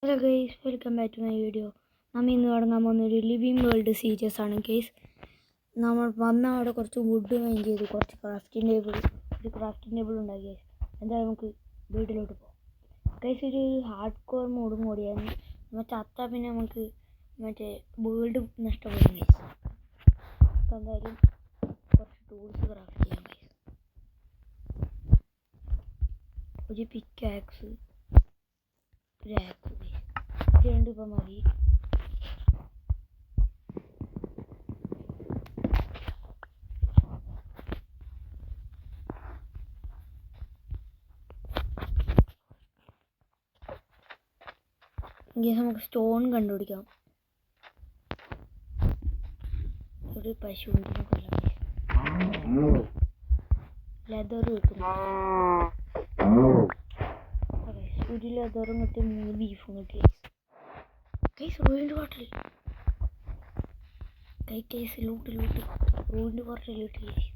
Hello guys, welcome back to my video. നമ്മൾ ഇന്ന് തുടങ്ങാൻ പോകുന്ന ഒരു ലിവിങ് വേൾഡ് സീരീസ് ആണ് ഗൈസ്. നമ്മൾ വന്ന അവിടെ കുറച്ച് വുഡ് മൈൻ ചെയ്തു, കുറച്ച് ക്രാഫ്റ്റിംഗ് ടേബിൾ ഉണ്ടാക്കി ഗൈസ്. എന്തായാലും നമുക്ക് വീട്ടിലോട്ട് പോകാം ഗൈസ്. ഒരു ഹാർഡ് കോർ മോഡും കൂടിയാണ്. നമ്മൾ ചത്താൽ പിന്നെ നമുക്ക് മറ്റേ വേൾഡ് നഷ്ടപ്പെടും ഗൈസ്. എന്തായാലും കുറച്ച് ടൂൾസ് ക്രാഫ്റ്റ് ചെയ്യാം ഗൈസ്. ഒരു പിക്കാക്സ്, ഒരു ആക്സ് രണ്ട് ഇപ്പം മതി. ഇങ്ങനെ നമുക്ക് സ്റ്റോൺ കണ്ടുപിടിക്കാം. ഒരു പശുവിൻ്റെ കൊല്ലാം ലെതർ കിട്ടും. ഒരു ലെതറും കിട്ടി, 3 ബീഫും കിട്ടി ഗൈസ്. റോയിൻ്റെ ഹോട്ടൽ ലൂട്ട് റോയിൻ്റെ ഹോട്ടൽ കിട്ടി ഗൈസ്.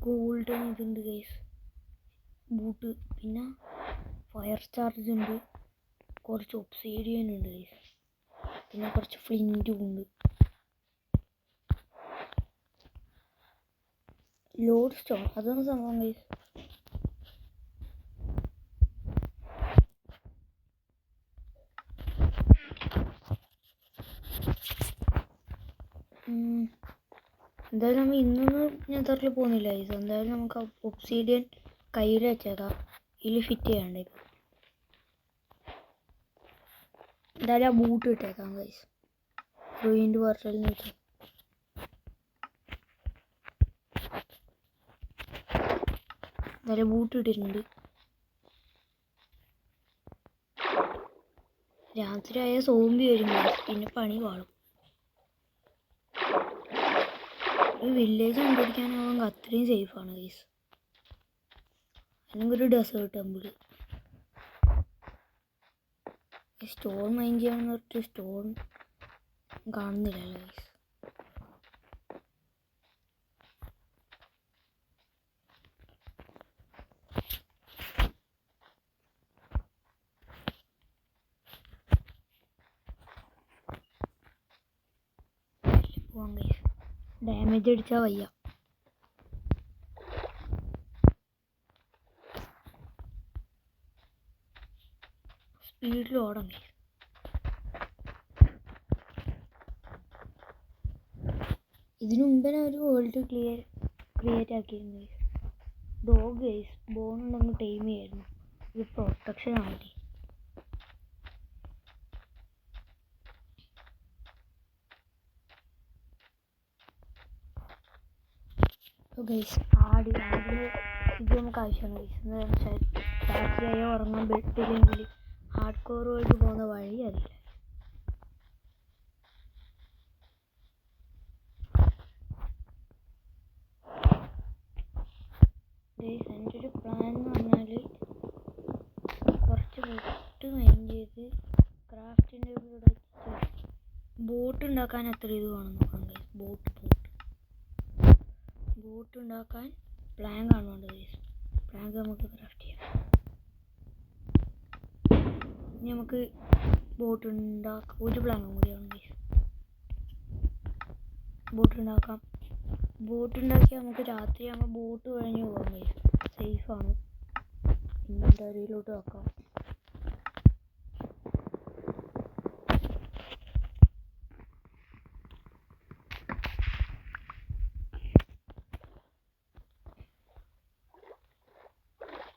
ഗോൾഡൻ ഇതുണ്ട് ഗൈസ്, ബൂട്ട്, പിന്നെ ഫയർ ചാർജ് ഉണ്ട്, കുറച്ച് ഒബ്സീഡിയൻ ഉണ്ട് ഗൈസ്, പിന്നെ കുറച്ച് ഫ്ലിൻറ്റും ഉണ്ട്. ലോഡ് സ്റ്റോൺ അതാണ് സംഭവം ഗൈസ്. എന്തായാലും നമ്മൾ ഇന്നൊന്നും നെതറിൽ പോകുന്നില്ല ഗൈസ്. എന്തായാലും നമുക്ക് ഒബ്സീഡിയൻ കയ്യിൽ വെച്ചേക്കാം, ഇതിൽ ഫിറ്റ് ചെയ്യാണ്ട്. ഇപ്പം എന്തായാലും ആ ബൂട്ട് ഇട്ടേക്കാം ഗൈസ്. റൂയിൻ്റെ പോർട്ടലിന് വെച്ചാൽ എന്തായാലും ബൂട്ട് ഇട്ടിട്ടുണ്ട്. രാത്രിയായ സോംബി വരും ഗൈസ്, പിന്നെ പണി പാളും. ഒരു വില്ലേജ് കണ്ടുപിടിക്കാനാവുമെങ്കിൽ അത്രയും സേഫാണ് ഗൈസ്. അല്ലെങ്കിൽ ഒരു ഡെസേർട്ട് ടെമ്പിൾ. സ്റ്റോൺ മൈൻ ചെയ്യാമെന്ന് പറഞ്ഞിട്ട് സ്റ്റോൺ കാണുന്നില്ലല്ലോ ഗൈസ്. പോവാം ഗൈസ്, ഡാമേജ് അടിച്ചാൽ വയ്യ. സ്പീഡിൽ ഓടാം ഗൈസ്. ഇതിനു മുമ്പേ ഒരു വേൾഡ് ക്രിയേറ്റ് ആക്കിയിരുന്നു ഗൈസ്. ഡോഗ് ഗൈസ്, ബോൺ ഉണ്ടെങ്കിൽ ടൈം ചെയ്യായിരുന്നു. ഇത് പ്രൊട്ടക്ഷൻ ആവട്ടെ. ഗൈസ് ആട് ഇത് നമുക്ക് ആവശ്യമാണ് ഗൈസ്. എന്താണെന്ന് വെച്ചാൽ രാത്രിയായ ഉറങ്ങാൻ ബെഡില്ലെങ്കിൽ ഹാർഡ് കോർ വേൾഡ് പോകുന്ന വഴി അറിയില്ല. ഗൈസ് എൻ്റെ ഒരു പ്ലാൻ എന്ന് പറഞ്ഞാൽ കുറച്ച് വുഡ് മൈൻ ചെയ്ത് ക്രാഫ്റ്റിൻ്റെ കൂടെ ബോട്ട് ഉണ്ടാക്കാൻ എത്ര ഇത് വേണം നോക്കാം ഗൈസ്. ബോട്ട് ഉണ്ടാക്കാൻ പ്ലാങ്ക് കാണുന്നുണ്ട് ഗൈസ്. പ്ലാങ്ക് നമുക്ക് ക്രാഫ്റ്റ് ചെയ്യാം. ഇനി നമുക്ക് ബോട്ട് ഉണ്ടാക്കാം. ഒരു പ്ലാങ്കും കൂടിയാണ് ഗൈസ്. ബോട്ട് ഉണ്ടാക്കിയാൽ നമുക്ക് രാത്രിയാകുമ്പോൾ ബോട്ട് കഴിഞ്ഞ് പോകാം ഗൈസ്. സേഫാണ്. ഇൻവെന്ററിയിലോട്ട് വെക്കാം.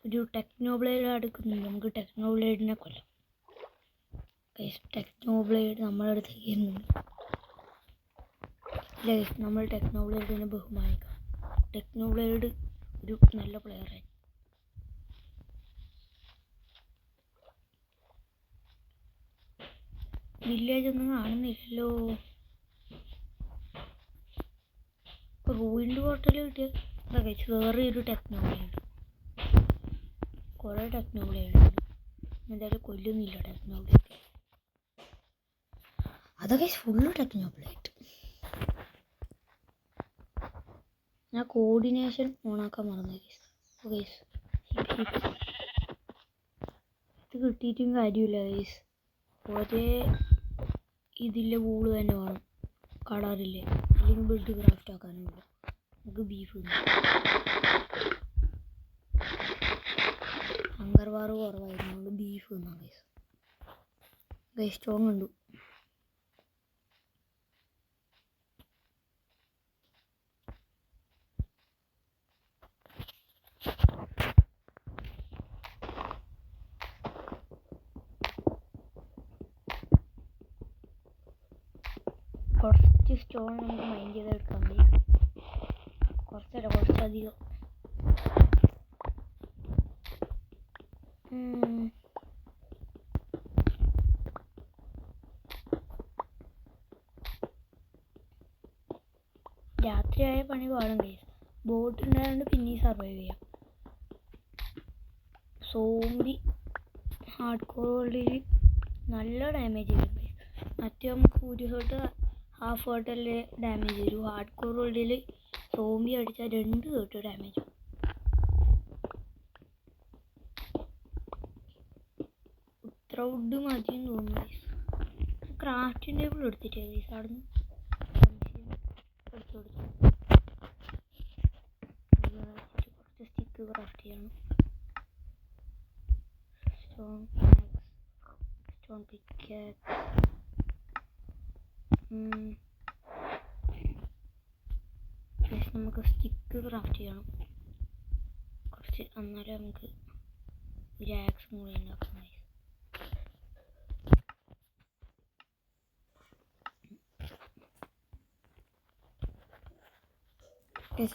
ഒരു ടെക്നോ ബ്ലേഡ് എടുക്കുന്നുണ്ട്. നമുക്ക് ടെക്നോ ബ്ലേഡിനെ കൊല്ലാം ഗൈസ്. ടെക്നോ ബ്ലേഡ് നമ്മുടെ അടുത്തേക്ക് വരുന്നുണ്ട്. ഇല്ല ഗൈസ്, നമ്മൾ ടെക്നോ ബ്ലേഡിനെ ബഹുമാനിക്കാം. ടെക്നോ ബ്ലേഡ് ഒരു നല്ല പ്ലെയറായി. വില്ലേജ് ഒന്നും കാണുന്നില്ലല്ലോ. റൂയിൻ്റെ ഹോട്ടൽ കിട്ടിയ എന്താ ഗൈസ്, വേറെ ഒരു ടെക്നോ ബ്ലേഡ്. കുറേ ടെക്നോ ബ്ലേഡ് ഉണ്ട്. എന്തായാലും കൊല്ലുന്നില്ല ടെക്നോ ബ്ലേഡ്. അതൊക്കെ ഫുള്ള് ടെക്നോ ബ്ലേഡ്. ഞാൻ കോർഡിനേഷൻ ഓണാക്കാൻ മറന്നു ഗൈസ്. ഇത് കിട്ടിയിട്ടും കാര്യമില്ല ഗൈസ്. ഒരേ ഇതിലെ വൂള് തന്നെ വേണം, കളറില്ലേ, അല്ലെങ്കിൽ ബെഡ് ക്രാഫ്റ്റ് ആക്കാനുമില്ല. നമുക്ക് ബീഫ് ഹങ്കർ വാർ കുറവായിരുന്നു, ബീഫ് തിന്നാം ഗൈസ്. ഗൈസ് സ്ട്രോങ് ഉണ്ട്. കുറച്ച് സ്റ്റോൺ നമുക്ക് മൈൻഡ് ചെയ്തെടുക്കാം ഗൈസ്. കുറച്ചധികം. രാത്രിയായ പണി പാടും ഗൈസ്. ബോട്ട് ഉണ്ടായതുകൊണ്ട് പിന്നെയും സർവൈവ് ചെയ്യാം. സോംബി ഹാർഡ് കോർ വേൾഡിൽ നല്ല ഡാമേജ് വരും ഗൈസ്. മറ്റേ നമുക്ക് 1 ഹേർട്ട് ഹാഫ് ഹേർട്ടല്ലേ ഡാമേജ് വരും. ഹാർഡ് കോർ വേൾഡിൽ സോംബി അടിച്ചാൽ 2 ഹേർട്ട് ഡാമേജ് വരും. ഇത്ര വുഡ് മതിയെന്ന് തോന്നുന്നു ഗൈസ്. ക്രാഫ്റ്റിംഗ് ടേബിൾ എടുത്തിട്ടേ ഗൈസ് അവിടുന്ന് എടുത്തു കുറച്ച് സ്റ്റിക്ക് ക്രാഫ്റ്റ് ചെയ്യണം. Stone pickaxe. നമുക്ക് സ്റ്റിക്ക് ക്രാഫ്റ്റ് ചെയ്യണം കുറച്ച്, എന്നാലേ നമുക്ക് ഒരു ആക്സും കൂടി ഉണ്ടാക്കാം.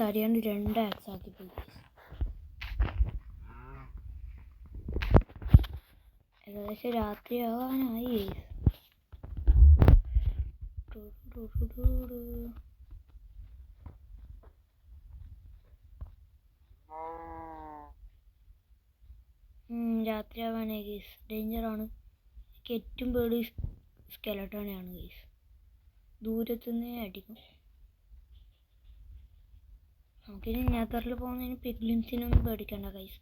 അറിയാണ്ട് 2 ആക്സ് ആക്കിപ്പോയി. ഏകദേശം രാത്രി ആവാനായി. രാത്രി ആവാനായി ഗൈസ്. ഡേഞ്ചറാണ്. ഏറ്റവും പേടി സ്കെലട്ടോനെയാണ് ഗൈസ്. ദൂരത്തുനിന്ന് അടിക്കും. നമുക്കിനി നെതറിൽ പോകുന്നതിന് പിഗ്ലിംസിനൊന്നും പേടിക്കണ്ട ഗൈസ്.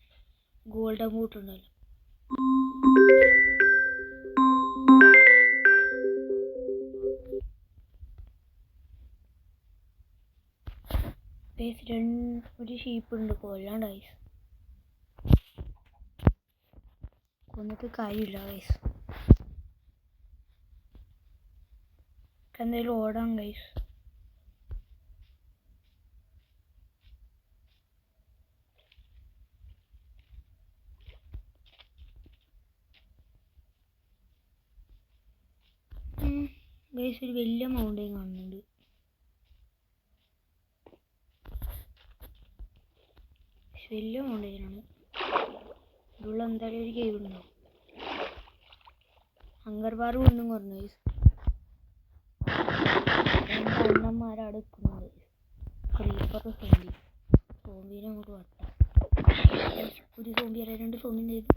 ഗോൾഡൻ ബൂട്ട് ഉണ്ടല്ലോ. ഗൈസ് ഒരു ഷീപ്പ് ഉണ്ട്, കൊല്ലാണ്ട് ഗൈസ്. കൊന്നിട്ട് കാര്യമില്ല ഗൈസ്. എന്തായാലും ഓടാം ഗൈസ്. ഗൈസ് ഒരു വലിയ മൗണ്ടെയിൻ കാണുന്നുണ്ട്. വലിയ മൗണ്ടെയിനാണ്. ഇതുള്ള എന്തായാലും ഒരു കേവ് ഉണ്ടാവും. ഹങ്കർ ബാർ വീണ്ടും കുറഞ്ഞു ഗൈസ്. 2 അണ്ണന്മാരവിടെ നിൽക്കുന്നുണ്ട്. ക്രീപ്പർ സോംബീനെ നമുക്ക് വട്ടാം. ഒരു സോംബി അല്ല, 2 സോംബി ചെയ്തു.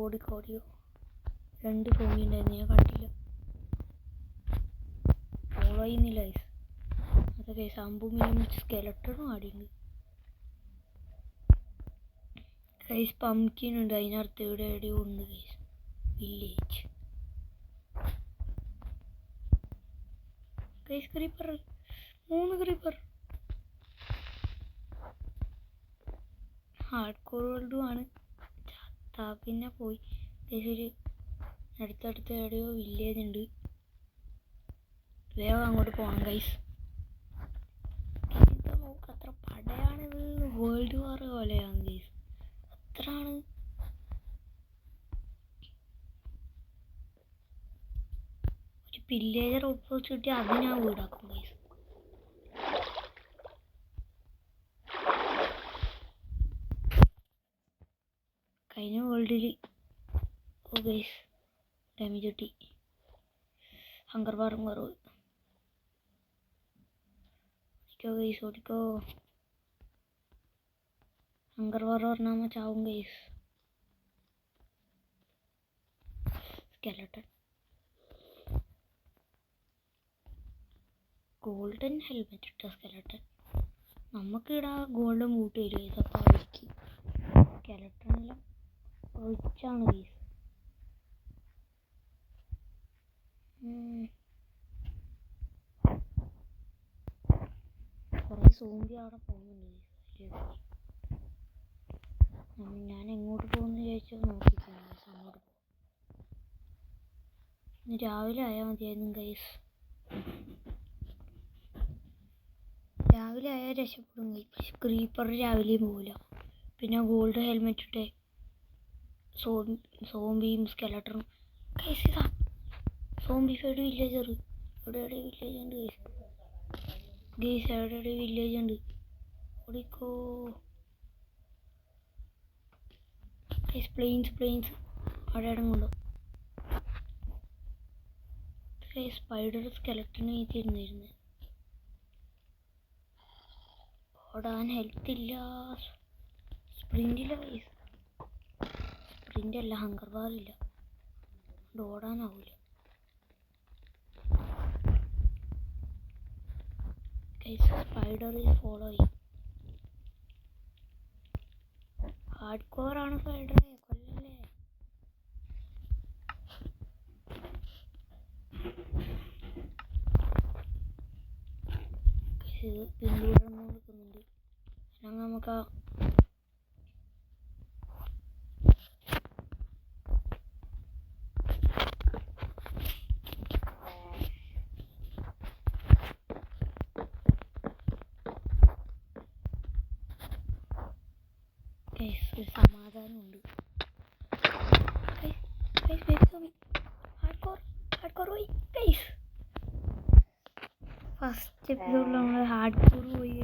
ഓടിക്കോടിയോ. 2 സോംബി ഉണ്ടായിരുന്നു, ഞാൻ കണ്ടില്ല. ഫോളോ ചെയ്യുന്നില്ല ഗൈസ്. അതൊക്കെ സംഭവം സ്കെലട്ടണും ആടിയുണ്ട് ഗൈസ്. പംകിൻ ഉണ്ട്, അതിനടുത്ത് എവിടെയോ ഉണ്ട് guys. Village guys. Creeper 3 creeper. Hard core വേൾഡും ആണ്. പിന്നെ പോയി ഗൈസ്. ഒരു അടുത്തടുത്ത് എവിടെയോ വില്ലേജ് ഉണ്ട്. വേഗം അങ്ങോട്ട് പോകണം ഗൈസ്. ഇത് നോക്ക്, അത്ര പടയാണിത്. വേൾഡ് വാർ പോലെയാണ് ഗൈസ്. അത്രയാണ്. ഒരു വില്ലേജർ ഓപ്പോസിറ്റ് അത് ഞാൻ വീടാക്കും ഗൈസ്. കഴിഞ്ഞ വേൾഡിൽ ഗൈസ് ഡാമേജ് കിട്ടി. ഹങ്കർ ബാറും കുറവ്. ഓടിക്കോ ഗൈസ്, ഓടിക്കോ. ഹങ്കർ ബാർ പറഞ്ഞാൽ ചാവും ഗൈസ്. സ്കെലട്ടൺ. ഗോൾഡൻ ഹെൽമെറ്റ് ഇട്ട സ്കെലട്ടൺ. നമുക്കിവിടെ ഗോൾഡൻ ബൂട്ട് വരും ഇതൊക്കെ അവർക്ക് സ്കെലട്ടനെല്ലാം റിച്ചാണ് ഗൈസ്. കുറേ സോംബി അവിടെ പോകുന്നുണ്ട്. ഞാൻ എങ്ങോട്ട് പോകുമെന്ന് ചോദിച്ചാൽ നോക്കിക്കാണ് അങ്ങോട്ട് പോകും. ഇന്ന് രാവിലെ ആയാൽ മതിയായിരുന്നു ഗൈസ്. രാവിലെ ആയാൽ രക്ഷപ്പെടും ഗൈസ്. പക്ഷെ ക്രീപ്പർ രാവിലെയും പോകില്ല. പിന്നെ ഗോൾഡ് ഹെൽമെറ്റ് ഇട്ടേ സോംബിയും സ്കെലട്ടറും ഗൈസ്. ഇതാ സോംബി സൈഡ് വില്ലേജർ. എവിടെ വില്ലേജ് ഉണ്ട് ഗൈസ്. ഗൈസ് എവിടെ വില്ലേജ് ഉണ്ട്. ഓടിക്കോ ഗൈസ്. പ്ലെയിൻസ് അവിടെ ഇടങ്ങുണ്ടോ ഗൈസ്. സ്പൈഡർ സ്കെലട്ടന് വീട്ടിരുന്നിരുന്നു. ഓടാൻ ഹെൽത്ത് ഇല്ല. സ്പ്രിൻ്റില്ല ഗൈസ്. സ്പ്രിൻ്റല്ല, ഹങ്കർ ബാറില്ല. ഓടാനാവില്ല ഗൈസ്. സ്പൈഡർ ഫോളോ ചെയ്യും. ഹാർഡ് കോറാണ് സ്പൈഡറെ, കൊല്ലല്ലേ. പിന്തുടർന്ന് കൊടുക്കുന്നുണ്ട്. നമുക്ക് സമാധാനമുണ്ട്. ഫസ്റ്റ് എപ്പിസോഡിൽ നമ്മൾ ഹാർഡ് കോർ പോയി.